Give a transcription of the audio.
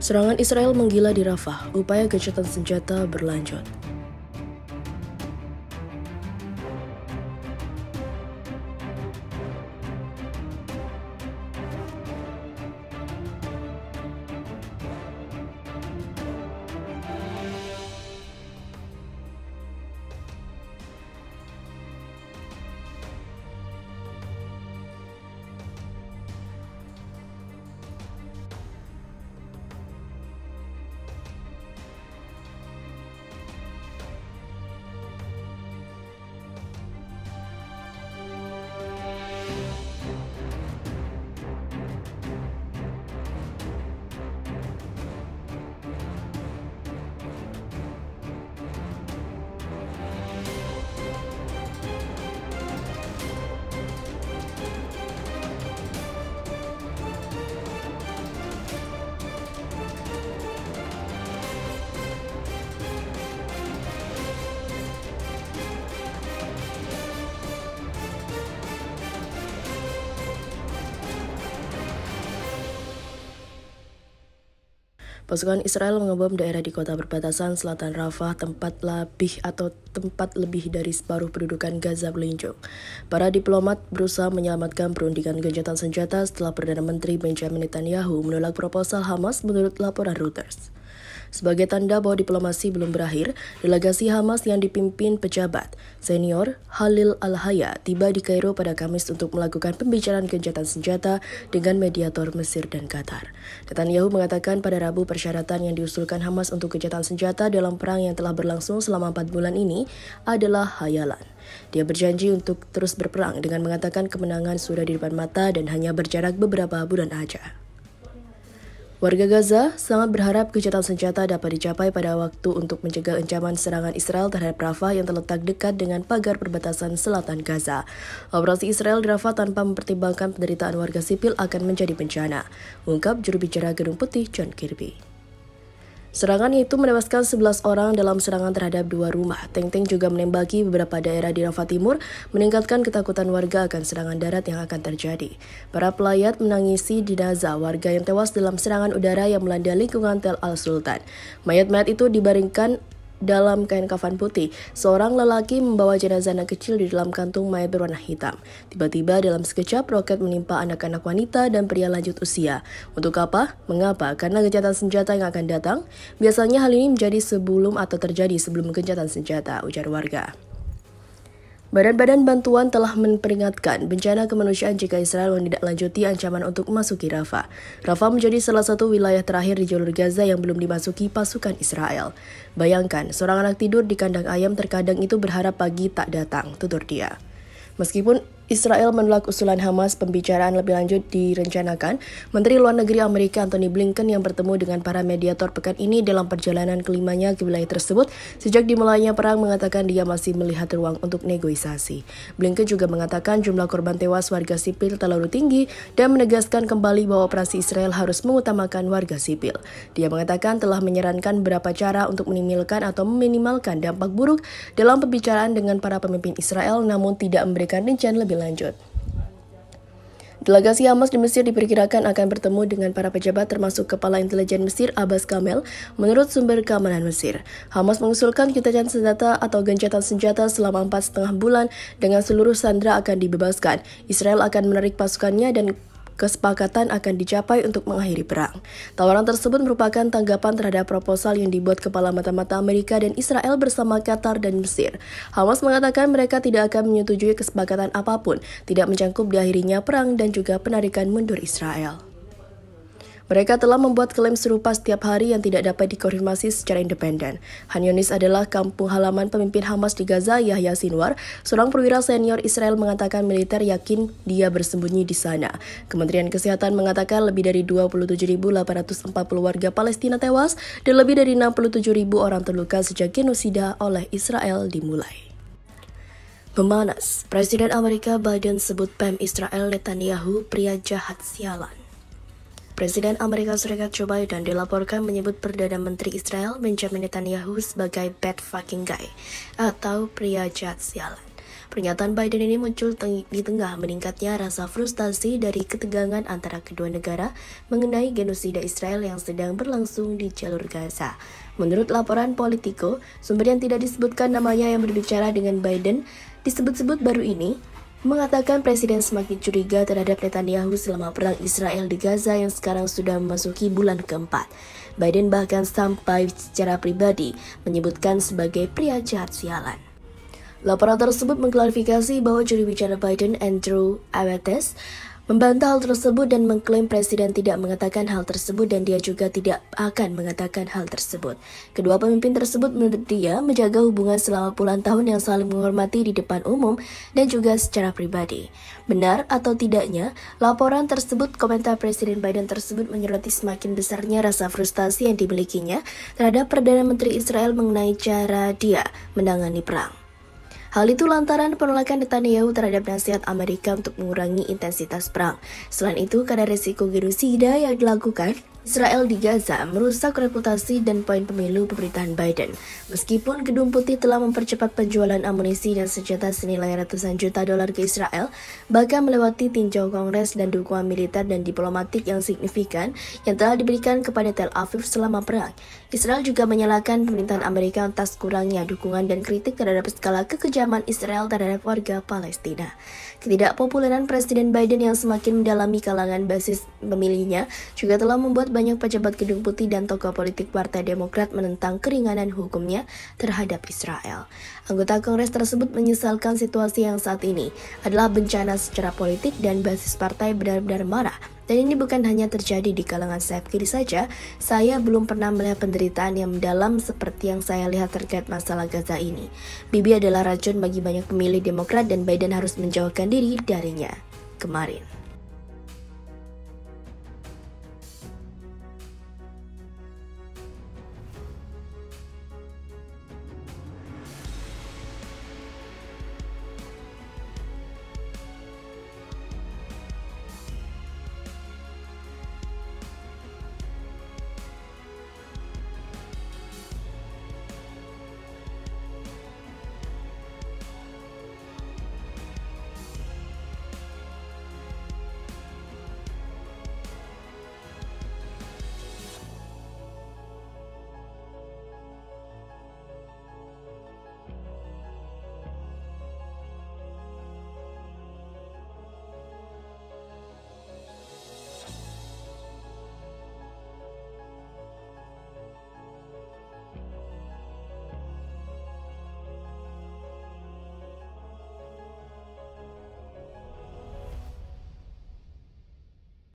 Serangan Israel menggila di Rafah, upaya gencatan senjata berlanjut. Pasukan Israel mengebom daerah di kota perbatasan selatan Rafah, tempat lebih dari separuh pendudukan Gaza meluncur. Para diplomat berusaha menyelamatkan perundingan gencatan senjata setelah Perdana Menteri Benjamin Netanyahu menolak proposal Hamas menurut laporan Reuters. Sebagai tanda bahwa diplomasi belum berakhir, delegasi Hamas yang dipimpin pejabat senior Khalil Al-Hayya tiba di Kairo pada Kamis untuk melakukan pembicaraan gencatan senjata dengan mediator Mesir dan Qatar. Netanyahu mengatakan pada Rabu persyaratan yang diusulkan Hamas untuk gencatan senjata dalam perang yang telah berlangsung selama 4 bulan ini adalah hayalan. Dia berjanji untuk terus berperang dengan mengatakan kemenangan sudah di depan mata dan hanya berjarak beberapa bulan aja. Warga Gaza sangat berharap gencatan senjata dapat dicapai pada waktu untuk mencegah ancaman serangan Israel terhadap Rafah yang terletak dekat dengan pagar perbatasan selatan Gaza. Operasi Israel di Rafah tanpa mempertimbangkan penderitaan warga sipil akan menjadi bencana, ungkap juru bicara Gedung Putih John Kirby. Serangan itu menewaskan 11 orang dalam serangan terhadap 2 rumah. Tank-tank juga menembaki beberapa daerah di Rafah Timur, meningkatkan ketakutan warga akan serangan darat yang akan terjadi. Para pelayat menangisi jenazah warga yang tewas dalam serangan udara yang melanda lingkungan Tel Al-Sultan. Mayat-mayat itu dibaringkan dalam kain kafan putih. Seorang lelaki membawa jenazah anak kecil di dalam kantung mayat berwarna hitam. Tiba-tiba dalam sekejap roket menimpa anak-anak wanita dan pria lanjut usia. Untuk apa? Mengapa? Karena gencatan senjata yang akan datang. Biasanya hal ini menjadi terjadi sebelum gencatan senjata, ujar warga. Badan-badan bantuan telah memperingatkan bencana kemanusiaan jika Israel menindaklanjuti ancaman untuk memasuki Rafah. Rafah menjadi salah satu wilayah terakhir di jalur Gaza yang belum dimasuki pasukan Israel. Bayangkan, seorang anak tidur di kandang ayam terkadang itu berharap pagi tak datang, tutur dia. Meskipun Israel menolak usulan Hamas, pembicaraan lebih lanjut direncanakan. Menteri Luar Negeri Amerika Antony Blinken yang bertemu dengan para mediator pekan ini dalam perjalanan kelimanya ke wilayah tersebut sejak dimulainya perang mengatakan dia masih melihat ruang untuk negosiasi. Blinken juga mengatakan jumlah korban tewas warga sipil terlalu tinggi dan menegaskan kembali bahwa operasi Israel harus mengutamakan warga sipil. Dia mengatakan telah menyarankan beberapa cara untuk meminimalkan dampak buruk dalam pembicaraan dengan para pemimpin Israel namun tidak memberikan rincian lebih lanjut. Delegasi Hamas di Mesir diperkirakan akan bertemu dengan para pejabat termasuk Kepala Intelijen Mesir Abbas Kamel, menurut sumber keamanan Mesir. Hamas mengusulkan gencatan senjata atau gencatan senjata selama 4,5 bulan dengan seluruh sandera akan dibebaskan. Israel akan menarik pasukannya dan kesepakatan akan dicapai untuk mengakhiri perang. Tawaran tersebut merupakan tanggapan terhadap proposal yang dibuat kepala mata-mata Amerika dan Israel bersama Qatar dan Mesir. Hamas mengatakan mereka tidak akan menyetujui kesepakatan apapun, tidak mencangkup diakhirinya perang dan juga penarikan mundur Israel. Mereka telah membuat klaim serupa setiap hari yang tidak dapat dikonfirmasi secara independen. Han Yunis adalah kampung halaman pemimpin Hamas di Gaza, Yahya Sinwar. Seorang perwira senior Israel mengatakan militer yakin dia bersembunyi di sana. Kementerian Kesehatan mengatakan lebih dari 27.840 warga Palestina tewas dan lebih dari 67.000 orang terluka sejak genosida oleh Israel dimulai. Memanas, Presiden Amerika Biden sebut PM Israel Netanyahu pria jahat sialan. Presiden Amerika Serikat Joe Biden dilaporkan menyebut Perdana Menteri Israel Benjamin Netanyahu sebagai bad fucking guy atau pria jahat sialan. Pernyataan Biden ini muncul di tengah meningkatnya rasa frustasi dari ketegangan antara kedua negara mengenai genosida Israel yang sedang berlangsung di jalur Gaza. Menurut laporan Politico, sumber yang tidak disebutkan namanya yang berbicara dengan Biden disebut-sebut baru ini mengatakan Presiden semakin curiga terhadap Netanyahu selama perang Israel di Gaza yang sekarang sudah memasuki bulan keempat. Biden bahkan sampai secara pribadi menyebutkan sebagai pria jahat sialan. Laporan tersebut mengklarifikasi bahwa juru bicara Biden, Andrew Awates, membantah hal tersebut dan mengklaim Presiden tidak mengatakan hal tersebut dan dia juga tidak akan mengatakan hal tersebut. Kedua pemimpin tersebut menurut dia menjaga hubungan selama puluhan tahun yang saling menghormati di depan umum dan juga secara pribadi. Benar atau tidaknya, laporan tersebut, komentar Presiden Biden tersebut menyoroti semakin besarnya rasa frustasi yang dimilikinya terhadap Perdana Menteri Israel mengenai cara dia menangani perang. Hal itu lantaran penolakan Netanyahu terhadap nasihat Amerika untuk mengurangi intensitas perang. Selain itu, karena resiko genosida yang dilakukan Israel di Gaza merusak reputasi dan poin pemilu pemerintahan Biden. Meskipun Gedung Putih telah mempercepat penjualan amunisi dan senjata senilai ratusan juta dolar ke Israel, bahkan melewati tinjau Kongres dan dukungan militer dan diplomatik yang signifikan yang telah diberikan kepada Tel Aviv selama perang. Israel juga menyalahkan pemerintahan Amerika atas kurangnya dukungan dan kritik terhadap skala kekejaman Israel terhadap warga Palestina. Ketidakpopuleran Presiden Biden yang semakin mendalami kalangan basis pemilihnya juga telah membuat banyak pejabat Gedung Putih dan tokoh politik Partai Demokrat menentang keringanan hukumnya terhadap Israel. Anggota Kongres tersebut menyesalkan situasi yang saat ini adalah bencana secara politik dan basis partai benar-benar marah. Dan ini bukan hanya terjadi di kalangan sayap kiri saja, saya belum pernah melihat penderitaan yang mendalam seperti yang saya lihat terkait masalah Gaza ini. Bibi adalah racun bagi banyak pemilih Demokrat dan Biden harus menjauhkan diri darinya. Kemarin.